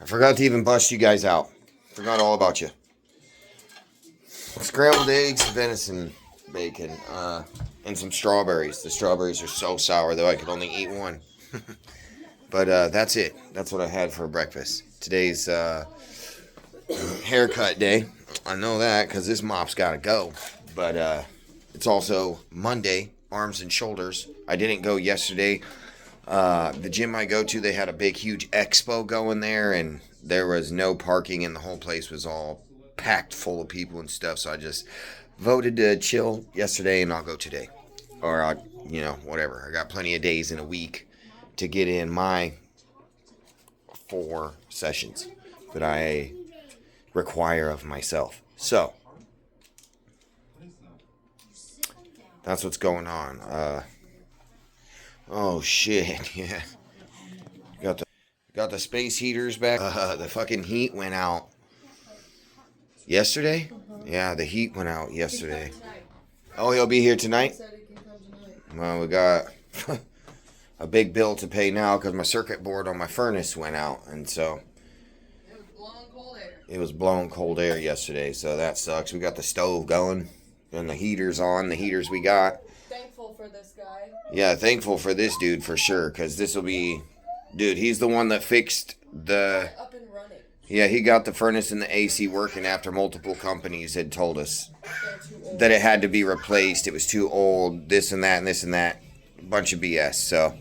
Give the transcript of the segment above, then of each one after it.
I forgot to even bust you guys out. Forgot all about you. Scrambled eggs, venison bacon, and some strawberries. The strawberries are so sour, though I could only eat one. But that's it. That's what I had for breakfast. Today's haircut day. I know that because this mop's got to go. But it's also Monday, arms and shoulders. I didn't go yesterday. The gym I go to, they had a big, huge expo going there, and there was no parking, and the whole place was all packed full of people and stuff. So I just voted to chill yesterday, and I'll go today. Or, whatever. I got plenty of days in a week to get in my 4 sessions that I require of myself. So, that's what's going on. Oh shit, yeah. Got the space heaters back. The fucking heat went out yesterday? Yeah, the heat went out yesterday. Oh, he'll be here tonight? Well, we got a big bill to pay now because my circuit board on my furnace went out, and so it was blowing cold air yesterday, so that sucks. We got the stove going and the heaters on, the heaters we got. Thankful for this guy. Yeah, thankful for this dude for sure, because this will be, dude, he's the one that fixed the, Up and running. yeah, he got the furnace and the AC working after multiple companies had told us that it had to be replaced. It was too old, this and that and this and that, a bunch of BS. So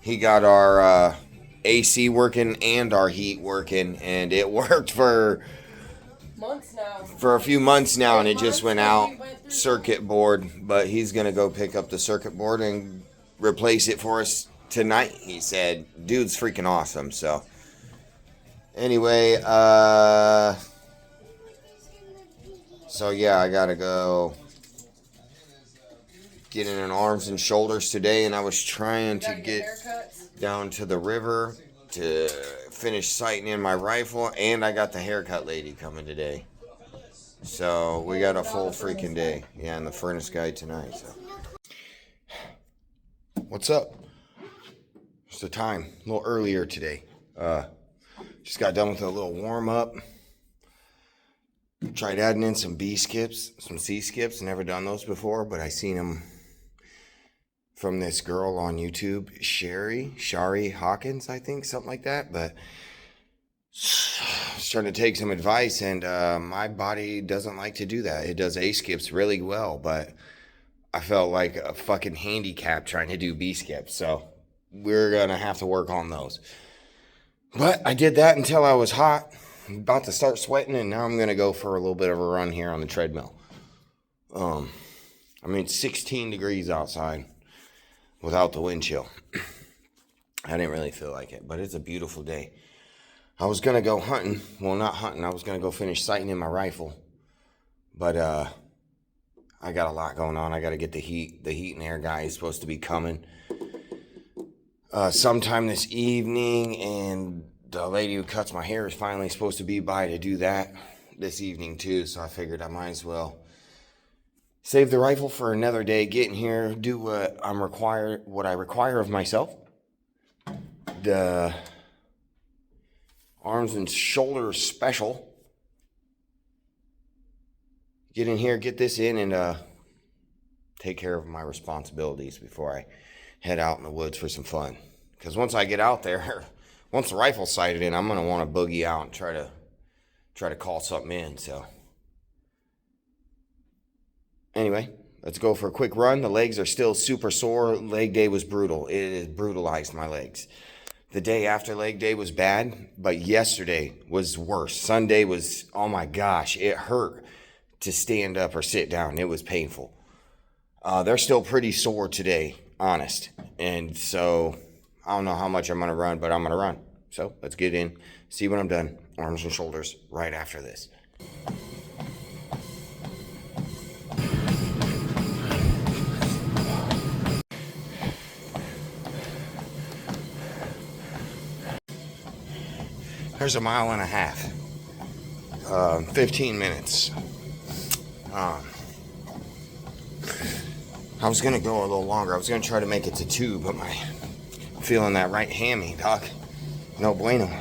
he got our AC working and our heat working, and it worked for months now. For a few months now, and it just went out. Circuit board, but he's gonna go pick up the circuit board and replace it for us tonight. He said, dude's freaking awesome. So anyway, so yeah, I gotta go get in an arms and shoulders today, and I was trying to get down to the river to finish sighting in my rifle, and I got the haircut lady coming today. So we got a full freaking day. Yeah, and the furnace guy tonight. So what's up? It's the time. A little earlier today. Just got done with a little warm up. Tried adding in some B skips, some C skips. Never done those before, but I seen them from this girl on YouTube, Shari Hawkins, I think, something like that. But I was trying to take some advice, and my body doesn't like to do that. It does A skips really well, but I felt like a fucking handicap trying to do B skips. So we're gonna have to work on those. But I did that until I was hot, about to start sweating, and now I'm gonna go for a little bit of a run here on the treadmill. It's 16 degrees outside without the wind chill. I didn't really feel like it, but it's a beautiful day. I was going to go hunting. Well, not hunting. I was going to go finish sighting in my rifle. But I got a lot going on. I got to get the heat. The heat and air guy is supposed to be coming sometime this evening. And the lady who cuts my hair is finally supposed to be by to do that this evening too. So I figured I might as well save the rifle for another day. Get in here, do what I require of myself. The arms and shoulders special. Get in here, get this in, and take care of my responsibilities before I head out in the woods for some fun. Because once I get out there, once the rifle's sighted in, I'm gonna want to boogie out and try to call something in. So anyway, let's go for a quick run. The legs are still super sore. Leg day was brutal. It has brutalized my legs. The day after leg day was bad, but yesterday was worse. Sunday was, oh my gosh, it hurt to stand up or sit down. It was painful. They're still pretty sore today, honest. And so I don't know how much I'm going to run, but I'm going to run. So let's get in, see when I'm done. Arms and shoulders right after this. There's a mile and a half, 15 minutes. I was going to go a little longer. I was going to try to make it to 2, but I'm feeling that right hammy, doc. No bueno.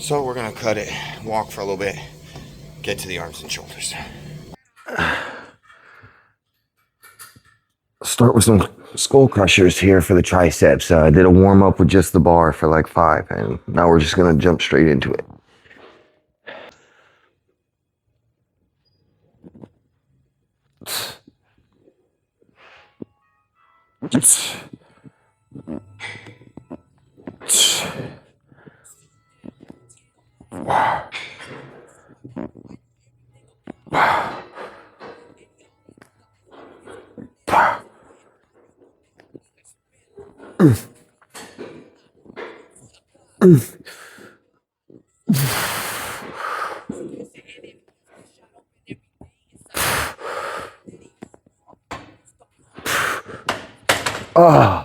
So we're gonna cut it, walk for a little bit, get to the arms and shoulders. Start with some skull crushers here for the triceps. I did a warm up with just the bar for like 5, and now we're just gonna jump straight into it. Ah.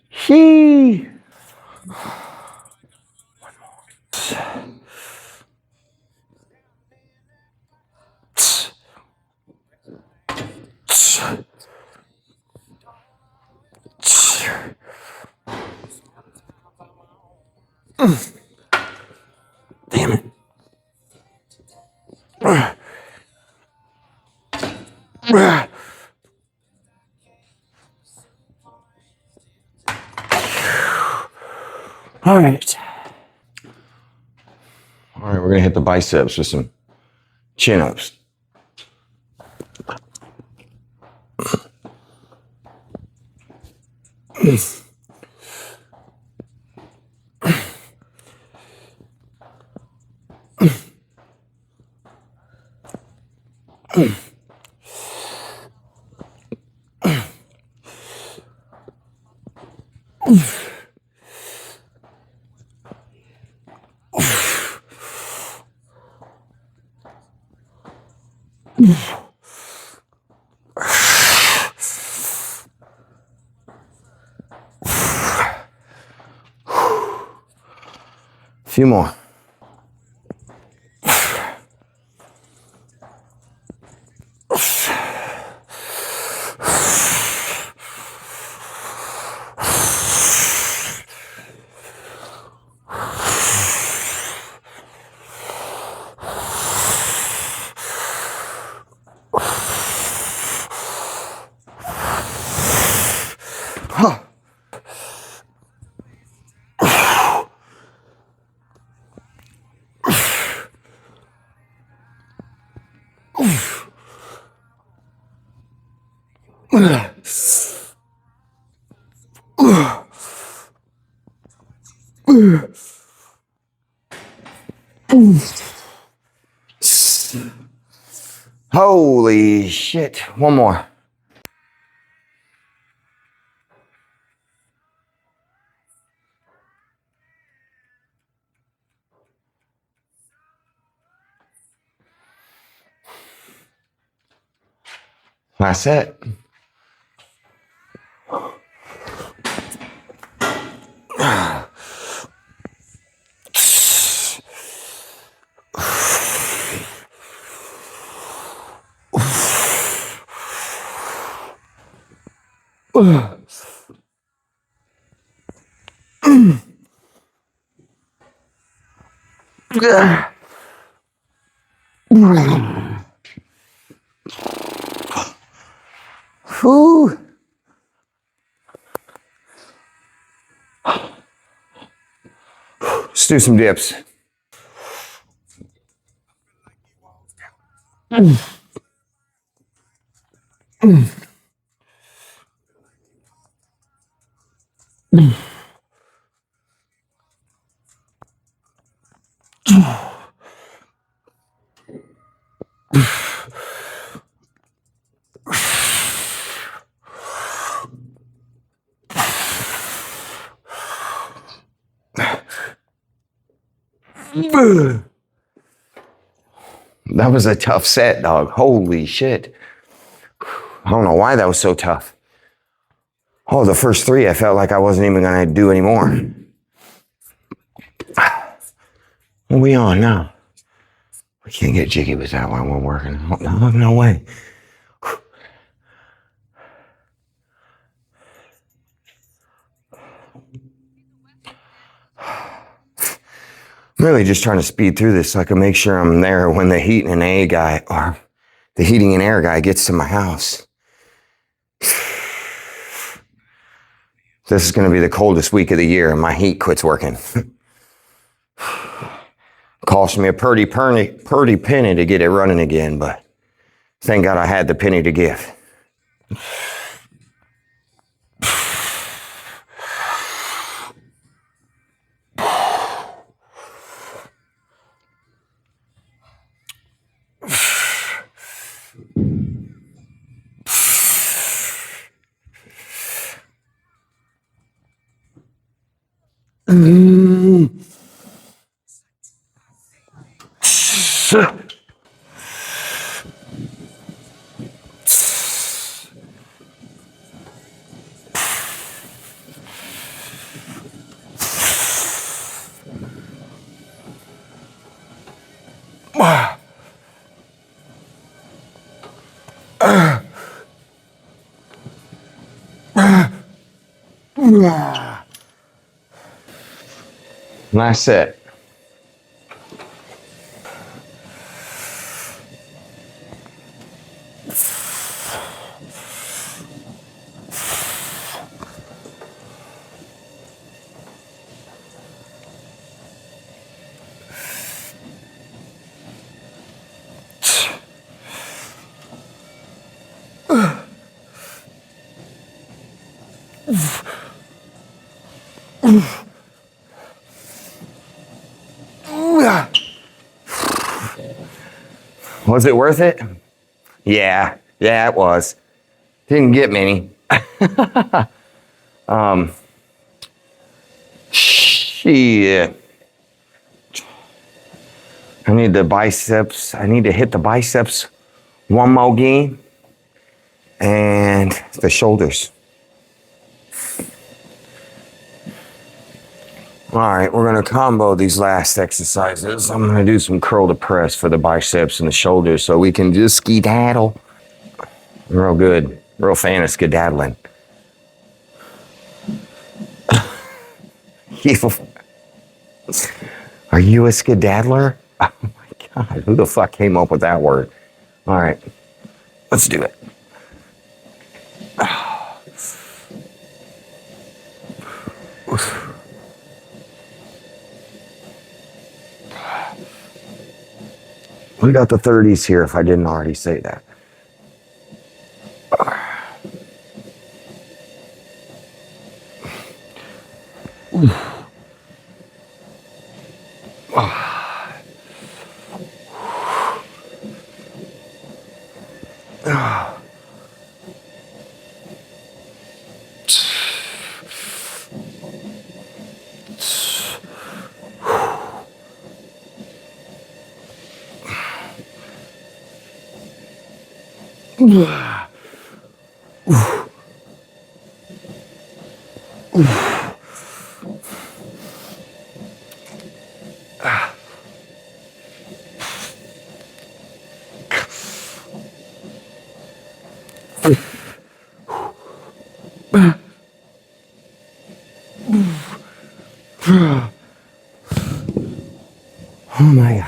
She. Damn it. All right. All right, we're gonna hit the biceps with some chin ups. Few more. Holy shit. One more. Last set. Whew. Let's do some dips. That was a tough set, dog. Holy shit. I don't know why that was so tough. Oh, the first three, I felt like I wasn't even going to do anymore. What are we on now? We can't get jiggy with that while we're working. No way. I'm really just trying to speed through this so I can make sure I'm there when the heat and air guy or the heating and air guy gets to my house. This is going to be the coldest week of the year and my heat quits working. Cost me a pretty penny to get it running again, but thank God I had the penny to give. Last set. Was it worth it? Yeah, it was. Didn't get many. Shit. I need the biceps. I need to hit the biceps one more game and the shoulders. All right, we're gonna combo these last exercises. I'm gonna do some curl to press for the biceps and the shoulders so we can just skedaddle. Real good, real fan of skedaddling. Are you a skedaddler? Oh my God, who the fuck came up with that word? All right, let's do it. We got the 30s here if I didn't already say that. Oh my God.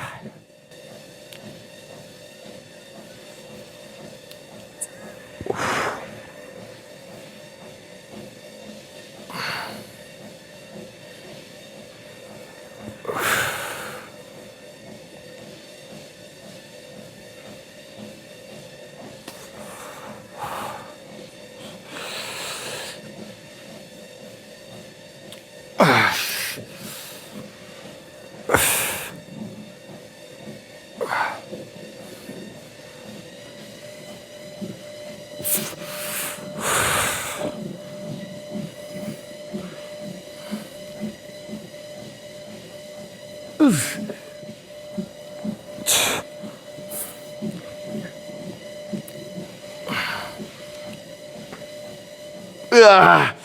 Ah.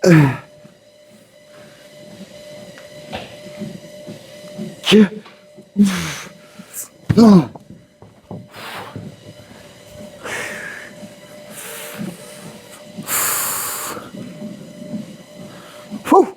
Ah. Whew.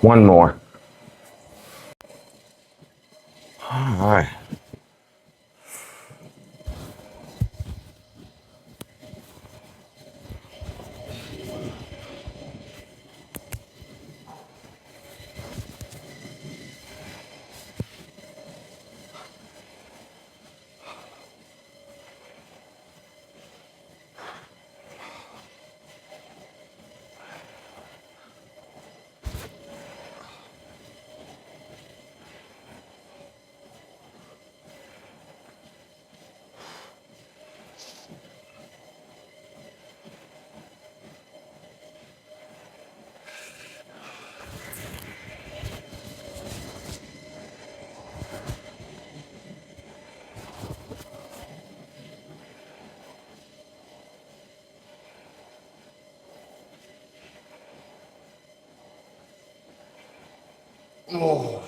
One more. All right. Oh.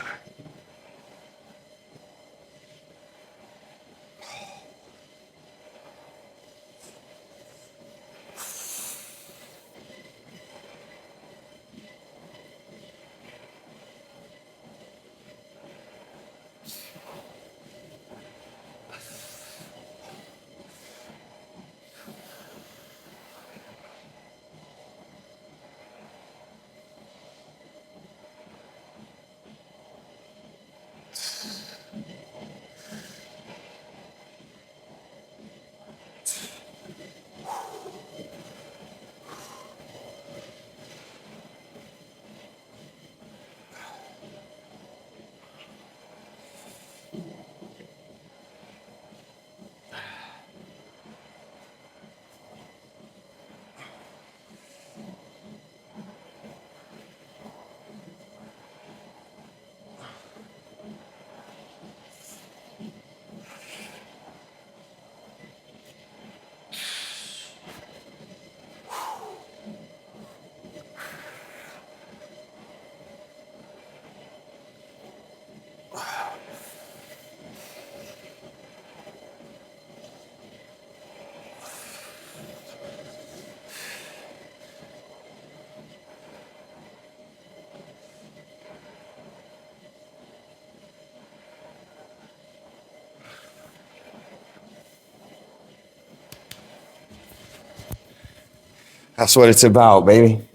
That's what it's about, baby.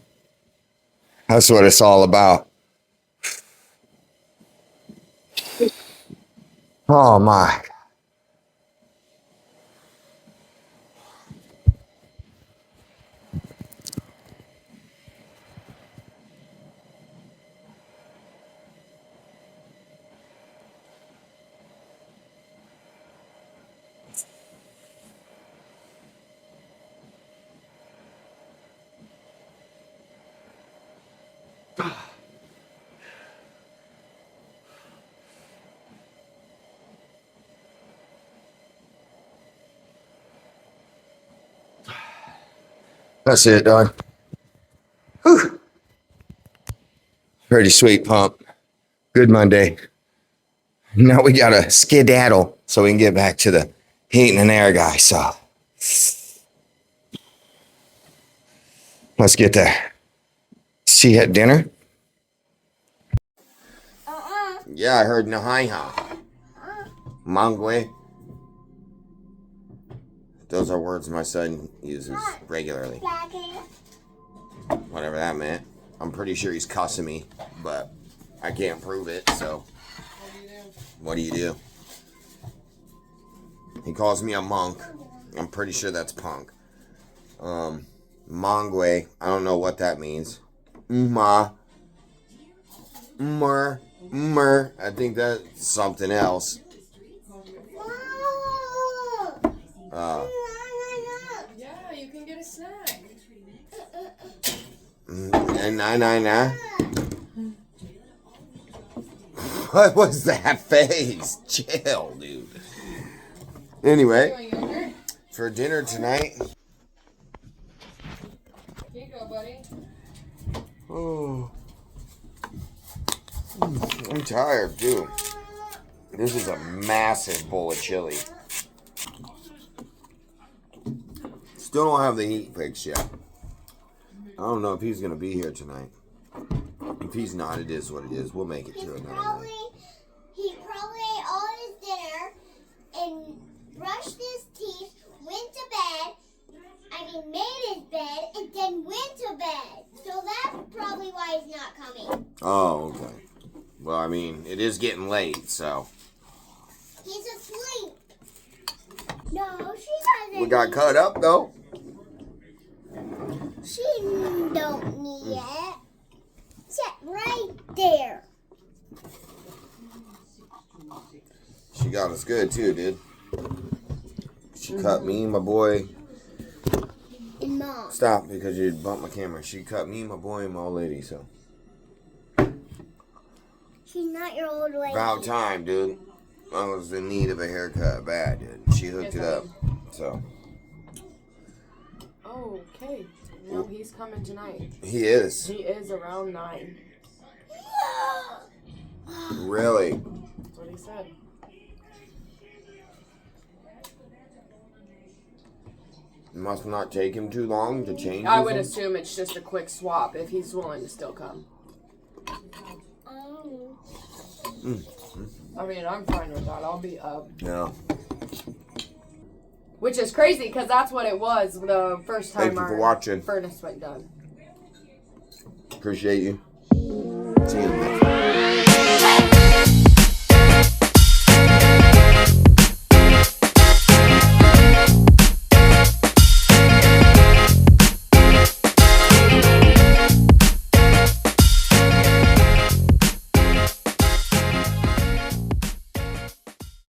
That's what it's all about. Oh my. That's it, dog. Whew. Pretty sweet pump. Good Monday. Now we gotta skedaddle so we can get back to the heating and air guy. So let's get there. See you at dinner? Yeah, I heard Nahaiha. Mangwe. Those are words my son uses regularly. Whatever that meant. I'm pretty sure he's cussing me, but I can't prove it, so. What do you do? He calls me a monk. I'm pretty sure that's punk. Mangwe. I don't know what that means. Mma. Mer. I think that's something else. Yeah, you can get a snack. Nah. What was that face? Chill, dude. Anyway, for dinner tonight. Here you go, buddy. Oh, I'm tired, dude. This is a massive bowl of chili. Still don't have the heat fixed yet. I don't know if he's gonna be here tonight. If he's not, it is what it is. We'll make it to another night. He probably ate all his dinner and brushed his teeth, went to bed. Made his bed and then went to bed. So that's probably why he's not coming. Oh, okay. Well, I mean, it is getting late, so. He's asleep. No, she doesn't. We got cut up, though. She don't need it. Sit right there. She got us good, too, dude. She cut me, my boy. And Mom. Stop, because you bumped my camera. She cut me, my boy, and my old lady, so. She's not your old lady. About time, dude. I was in need of a haircut bad, dude. She hooked it up, so. Oh, okay. No, he's coming tonight. He is. He is around 9. Really? That's what he said. It must not take him too long to change. I would assume it's just a quick swap if he's willing to still come. I mean, I'm fine with that. I'll be up. Yeah. Which is crazy because that's what it was the first time Thank you for watching. furnace went done. Appreciate you. See you next time.